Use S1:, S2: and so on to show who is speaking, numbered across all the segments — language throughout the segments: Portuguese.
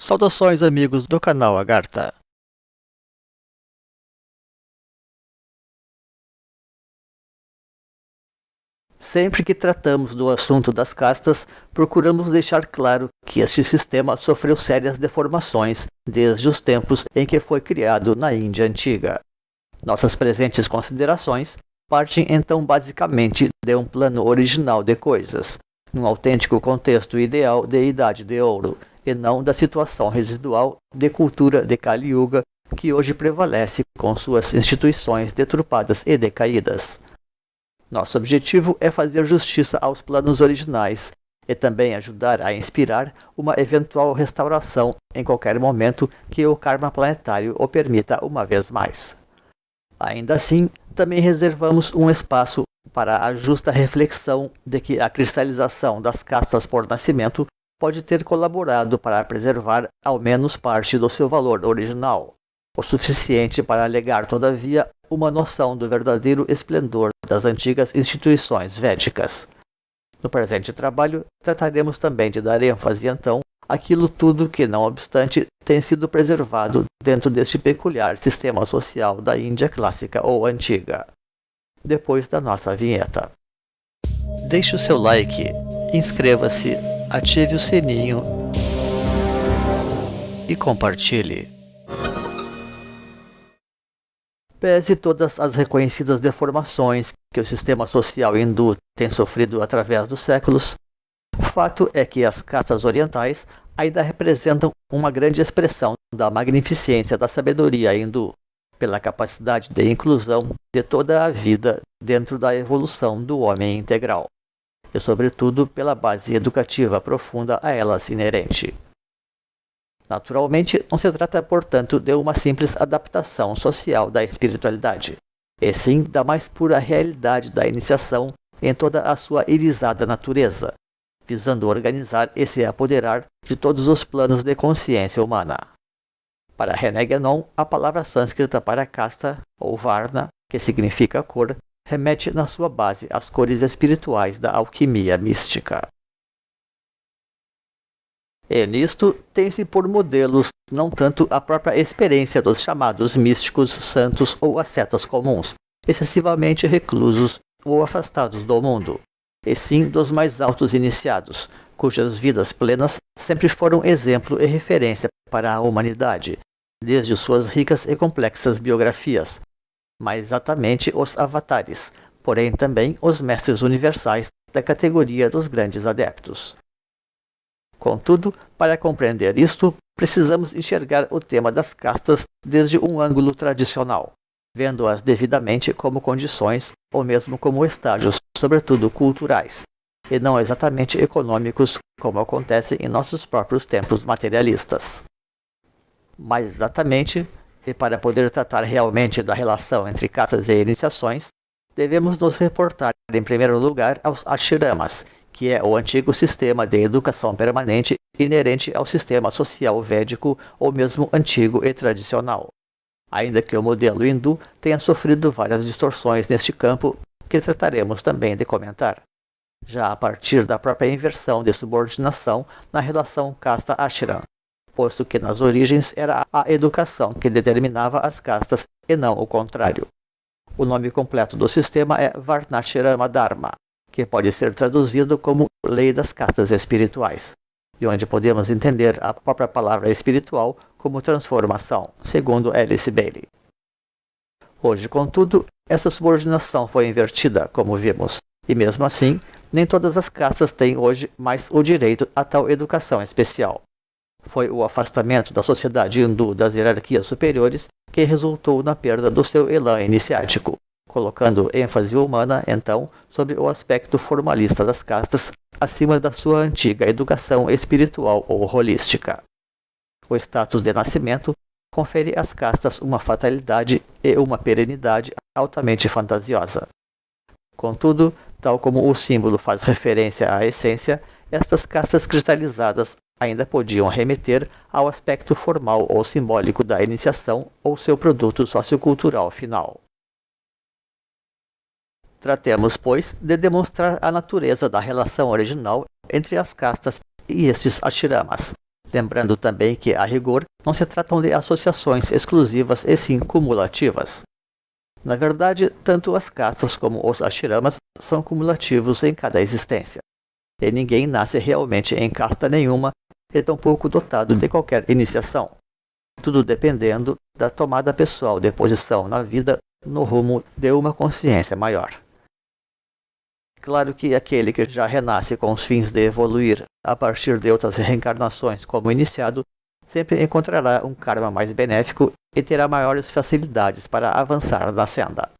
S1: Saudações, amigos do canal Agartha. Sempre que tratamos do assunto das castas, procuramos deixar claro que este sistema sofreu sérias deformações desde os tempos em que foi criado na Índia antiga. Nossas presentes considerações partem então basicamente de um plano original de coisas, num autêntico contexto ideal de Idade de Ouro, e não da situação residual de cultura de Kali Yuga que hoje prevalece com suas instituições deturpadas e decaídas. Nosso objetivo é fazer justiça aos planos originais e também ajudar a inspirar uma eventual restauração em qualquer momento que o karma planetário o permita uma vez mais. Ainda assim, também reservamos um espaço para a justa reflexão de que a cristalização das castas por nascimento pode ter colaborado para preservar ao menos parte do seu valor original, o suficiente para alegar, todavia, uma noção do verdadeiro esplendor das antigas instituições védicas. No presente trabalho, trataremos também de dar ênfase, então, àquilo tudo que, não obstante, tem sido preservado dentro deste peculiar sistema social da Índia clássica ou antiga. Depois da nossa vinheta. Deixe o seu like, inscreva-se, ative o sininho e compartilhe. Pese todas as reconhecidas deformações que o sistema social hindu tem sofrido através dos séculos, o fato é que as castas orientais ainda representam uma grande expressão da magnificência da sabedoria hindu, pela capacidade de inclusão de toda a vida dentro da evolução do homem integral, e sobretudo pela base educativa profunda a elas inerente. Naturalmente, não se trata, portanto, de uma simples adaptação social da espiritualidade, e sim da mais pura realidade da iniciação em toda a sua irisada natureza, visando organizar e se apoderar de todos os planos de consciência humana. Para René Guénon, a palavra sânscrita para casta, ou varna, que significa cor, remete na sua base às cores espirituais da alquimia mística. E nisto tem-se por modelos não tanto a própria experiência dos chamados místicos, santos ou ascetas comuns, excessivamente reclusos ou afastados do mundo, e sim dos mais altos iniciados, cujas vidas plenas sempre foram exemplo e referência para a humanidade, desde suas ricas e complexas biografias, mais exatamente os avatares, porém também os mestres universais da categoria dos grandes adeptos. Contudo, para compreender isto, precisamos enxergar o tema das castas desde um ângulo tradicional, vendo-as devidamente como condições ou mesmo como estágios, sobretudo culturais, e não exatamente econômicos, como acontece em nossos próprios tempos materialistas. Mais exatamente, e para poder tratar realmente da relação entre castas e iniciações, devemos nos reportar em primeiro lugar aos ashramas, que é o antigo sistema de educação permanente inerente ao sistema social védico ou mesmo antigo e tradicional, ainda que o modelo hindu tenha sofrido várias distorções neste campo que trataremos também de comentar, já a partir da própria inversão de subordinação na relação casta-ashram, posto que nas origens era a educação que determinava as castas e não o contrário. O nome completo do sistema é Varnashrama Dharma, que pode ser traduzido como Lei das Castas Espirituais, e onde podemos entender a própria palavra espiritual como transformação, segundo Alice Bailey. Hoje, contudo, essa subordinação foi invertida, como vimos, e mesmo assim, nem todas as castas têm hoje mais o direito a tal educação especial. Foi o afastamento da sociedade hindu das hierarquias superiores que resultou na perda do seu elan iniciático, colocando ênfase humana, então, sobre o aspecto formalista das castas, acima da sua antiga educação espiritual ou holística. O status de nascimento confere às castas uma fatalidade e uma perenidade altamente fantasiosa. Contudo, tal como o símbolo faz referência à essência, estas castas cristalizadas ainda podiam remeter ao aspecto formal ou simbólico da iniciação ou seu produto sociocultural final. Tratemos, pois, de demonstrar a natureza da relação original entre as castas e estes ashramas, Lembrando também que, a rigor, não se tratam de associações exclusivas e sim cumulativas. Na verdade, tanto as castas como os ashramas são cumulativos em cada existência. E ninguém nasce realmente em casta nenhuma e tampouco dotado de qualquer iniciação. Tudo dependendo da tomada pessoal de posição na vida no rumo de uma consciência maior. Claro que aquele que já renasce com os fins de evoluir a partir de outras reencarnações como iniciado, sempre encontrará um karma mais benéfico e terá maiores facilidades para avançar na senda.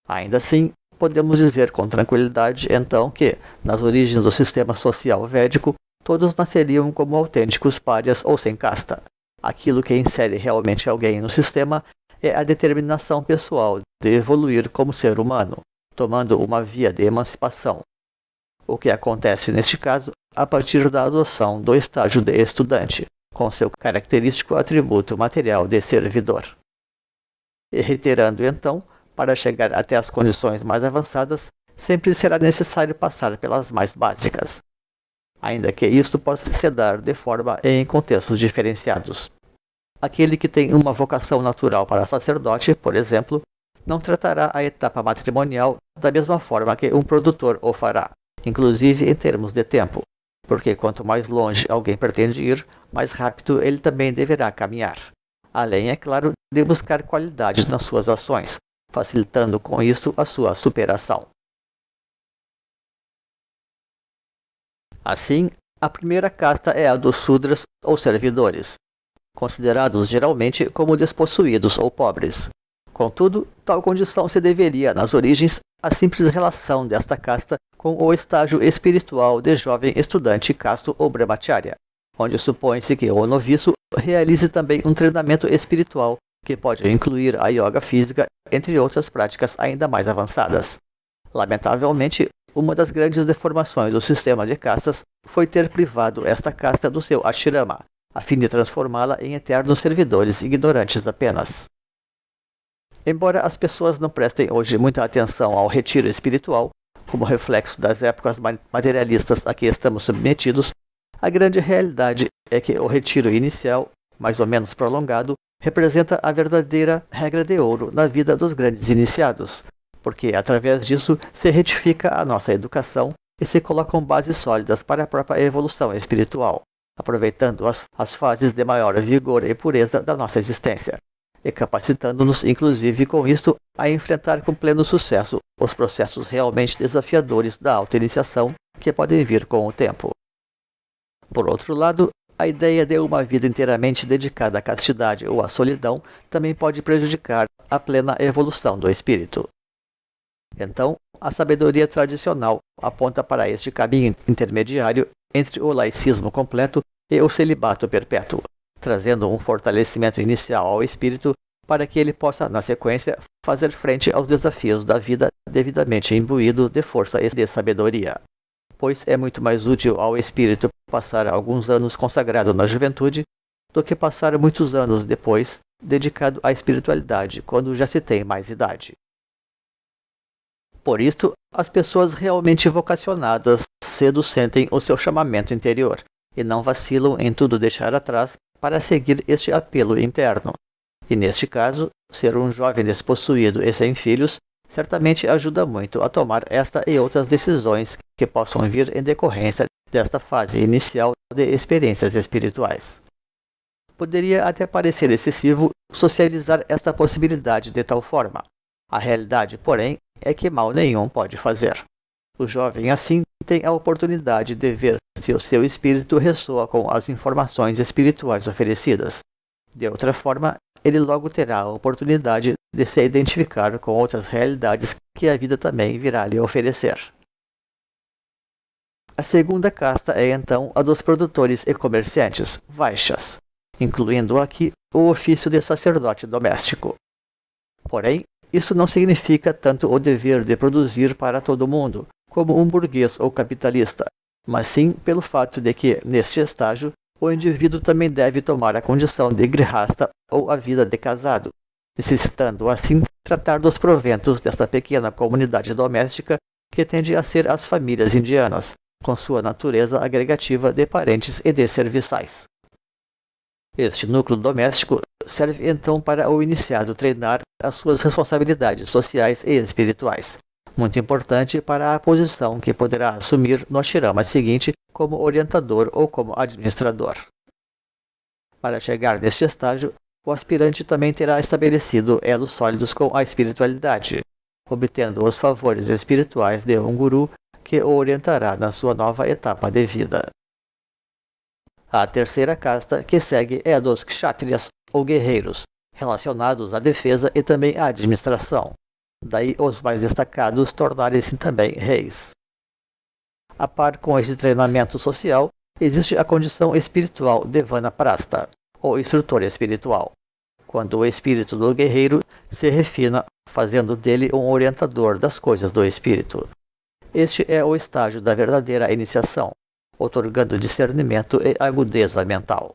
S1: Ainda assim, podemos dizer com tranquilidade, então, que, nas origens do sistema social védico, todos nasceriam como autênticos párias ou sem casta. Aquilo que insere realmente alguém no sistema é a determinação pessoal de evoluir como ser humano, tomando uma via de emancipação. O que acontece neste caso a partir da adoção do estágio de estudante, com seu característico atributo material de servidor. E reiterando então, para chegar até as condições mais avançadas, sempre será necessário passar pelas mais básicas, ainda que isto possa se dar de forma e em contextos diferenciados. Aquele que tem uma vocação natural para sacerdote, por exemplo, não tratará a etapa matrimonial da mesma forma que um produtor o fará, inclusive em termos de tempo, porque quanto mais longe alguém pretende ir, mais rápido ele também deverá caminhar, além, é claro, de buscar qualidades nas suas ações, facilitando com isto a sua superação. Assim, a primeira casta é a dos Sudras ou servidores, considerados geralmente como despossuídos ou pobres. Contudo, tal condição se deveria, nas origens, à simples relação desta casta com o estágio espiritual de jovem estudante casto ou brahmacharya, onde supõe-se que o noviço realize também um treinamento espiritual que pode incluir a yoga física, entre outras práticas ainda mais avançadas. Lamentavelmente, uma das grandes deformações do sistema de castas foi ter privado esta casta do seu ashrama, a fim de transformá-la em eternos servidores ignorantes apenas. Embora as pessoas não prestem hoje muita atenção ao retiro espiritual, como reflexo das épocas materialistas a que estamos submetidos, a grande realidade é que o retiro inicial, mais ou menos prolongado, representa a verdadeira regra de ouro na vida dos grandes iniciados, porque através disso se retifica a nossa educação e se colocam bases sólidas para a própria evolução espiritual, aproveitando as fases de maior vigor e pureza da nossa existência, e capacitando-nos, inclusive com isto, a enfrentar com pleno sucesso os processos realmente desafiadores da autoiniciação que podem vir com o tempo. Por outro lado, a ideia de uma vida inteiramente dedicada à castidade ou à solidão também pode prejudicar a plena evolução do espírito. Então, a sabedoria tradicional aponta para este caminho intermediário entre o laicismo completo e o celibato perpétuo, trazendo um fortalecimento inicial ao espírito para que ele possa, na sequência, fazer frente aos desafios da vida devidamente imbuído de força e de sabedoria. Pois é muito mais útil ao espírito passar alguns anos consagrado na juventude do que passar muitos anos depois dedicado à espiritualidade quando já se tem mais idade. Por isto, as pessoas realmente vocacionadas cedo sentem o seu chamamento interior e não vacilam em tudo deixar atrás para seguir este apelo interno. E neste caso, ser um jovem despossuído e sem filhos certamente ajuda muito a tomar esta e outras decisões que possam vir em decorrência desta fase inicial de experiências espirituais. Poderia até parecer excessivo socializar esta possibilidade de tal forma. A realidade, porém, é que mal nenhum pode fazer. O jovem, assim, tem a oportunidade de ver se o seu espírito ressoa com as informações espirituais oferecidas. De outra forma, ele logo terá a oportunidade de se identificar com outras realidades que a vida também virá lhe oferecer. A segunda casta é então a dos produtores e comerciantes, Vaishyas, incluindo aqui o ofício de sacerdote doméstico. Porém, isso não significa tanto o dever de produzir para todo mundo, como um burguês ou capitalista, mas sim pelo fato de que, neste estágio, o indivíduo também deve tomar a condição de grihasta ou a vida de casado, necessitando assim tratar dos proventos desta pequena comunidade doméstica que tende a ser as famílias indianas, com sua natureza agregativa de parentes e de serviçais. Este núcleo doméstico serve então para o iniciado treinar as suas responsabilidades sociais e espirituais, muito importante para a posição que poderá assumir no ashirama seguinte como orientador ou como administrador. Para chegar neste estágio, o aspirante também terá estabelecido elos sólidos com a espiritualidade, obtendo os favores espirituais de um guru que o orientará na sua nova etapa de vida. A terceira casta que segue é a dos kshatriyas, ou guerreiros, relacionados à defesa e também à administração. Daí os mais destacados tornarem-se também reis. A par com este treinamento social, existe a condição espiritual de vanaprastha, ou instrutor espiritual, quando o espírito do guerreiro se refina, fazendo dele um orientador das coisas do espírito. Este é o estágio da verdadeira iniciação, otorgando discernimento e agudeza mental.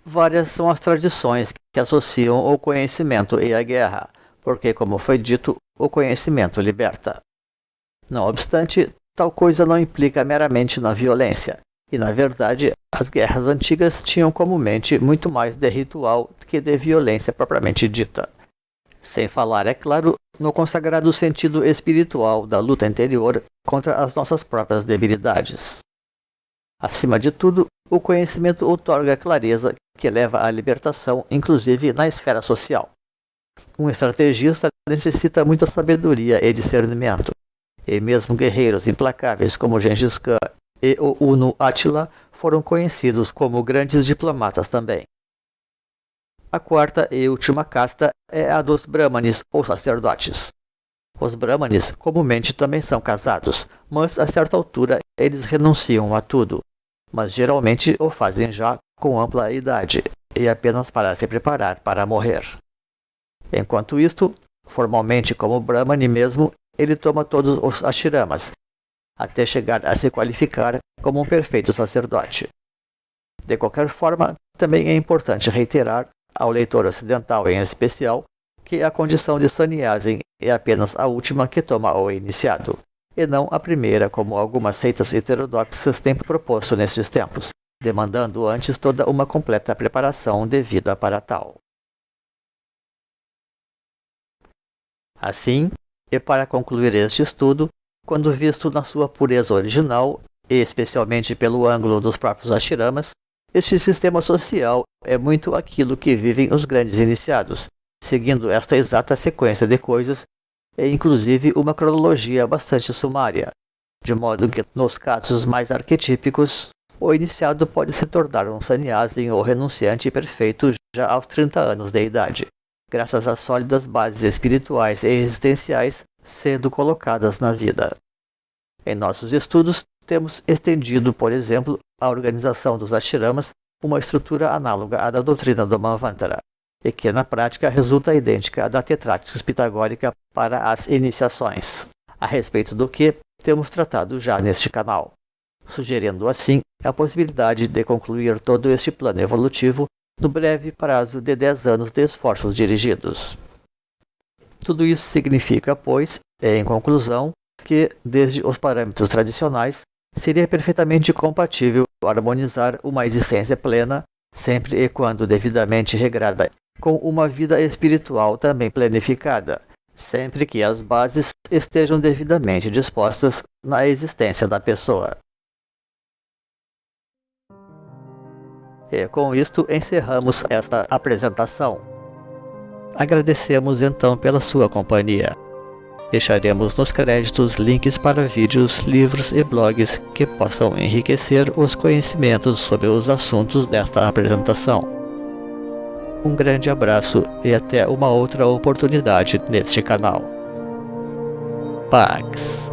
S1: Várias são as tradições que associam o conhecimento e a guerra, porque, como foi dito, o conhecimento liberta. Não obstante, tal coisa não implica meramente na violência, e, na verdade, as guerras antigas tinham comumente muito mais de ritual que de violência propriamente dita. Sem falar, é claro, no consagrado sentido espiritual da luta interior contra as nossas próprias debilidades. Acima de tudo, o conhecimento outorga clareza que leva à libertação, inclusive na esfera social. Um estrategista necessita muita sabedoria e discernimento, e mesmo guerreiros implacáveis como Gengis Khan e o Uno Átila foram conhecidos como grandes diplomatas também. A quarta e última casta é a dos brahmanes ou sacerdotes. Os brahmanes comumente também são casados, mas a certa altura eles renunciam a tudo, mas geralmente o fazem já com ampla idade e apenas para se preparar para morrer. Enquanto isto, formalmente como brahmane mesmo, ele toma todos os ashramas, até chegar a se qualificar como um perfeito sacerdote. De qualquer forma, também é importante reiterar, ao leitor ocidental em especial, que a condição de sannyasi é apenas a última que toma o iniciado, e não a primeira como algumas seitas heterodoxas têm proposto nestes tempos, demandando antes toda uma completa preparação devida para tal. Assim, e para concluir este estudo, quando visto na sua pureza original, e especialmente pelo ângulo dos próprios ashramas, este sistema social é muito aquilo que vivem os grandes iniciados, seguindo esta exata sequência de coisas e inclusive uma cronologia bastante sumária, de modo que, nos casos mais arquetípicos, o iniciado pode se tornar um sannyasi ou renunciante perfeito já aos 30 anos de idade, graças às sólidas bases espirituais e existenciais sendo colocadas na vida. Em nossos estudos, temos estendido, por exemplo, a organização dos ashramas, uma estrutura análoga à da doutrina do Manvantara, e que na prática resulta idêntica à da Tetractys pitagórica para as iniciações, a respeito do que temos tratado já neste canal, sugerindo assim a possibilidade de concluir todo este plano evolutivo no breve prazo de 10 anos de esforços dirigidos. Tudo isso significa, pois, em conclusão, que, desde os parâmetros tradicionais, seria perfeitamente compatível harmonizar uma existência plena, sempre e quando devidamente regrada, com uma vida espiritual também planificada, sempre que as bases estejam devidamente dispostas na existência da pessoa. E com isto encerramos esta apresentação. Agradecemos então pela sua companhia. Deixaremos nos créditos links para vídeos, livros e blogs que possam enriquecer os conhecimentos sobre os assuntos desta apresentação. Um grande abraço e até uma outra oportunidade neste canal. Pax.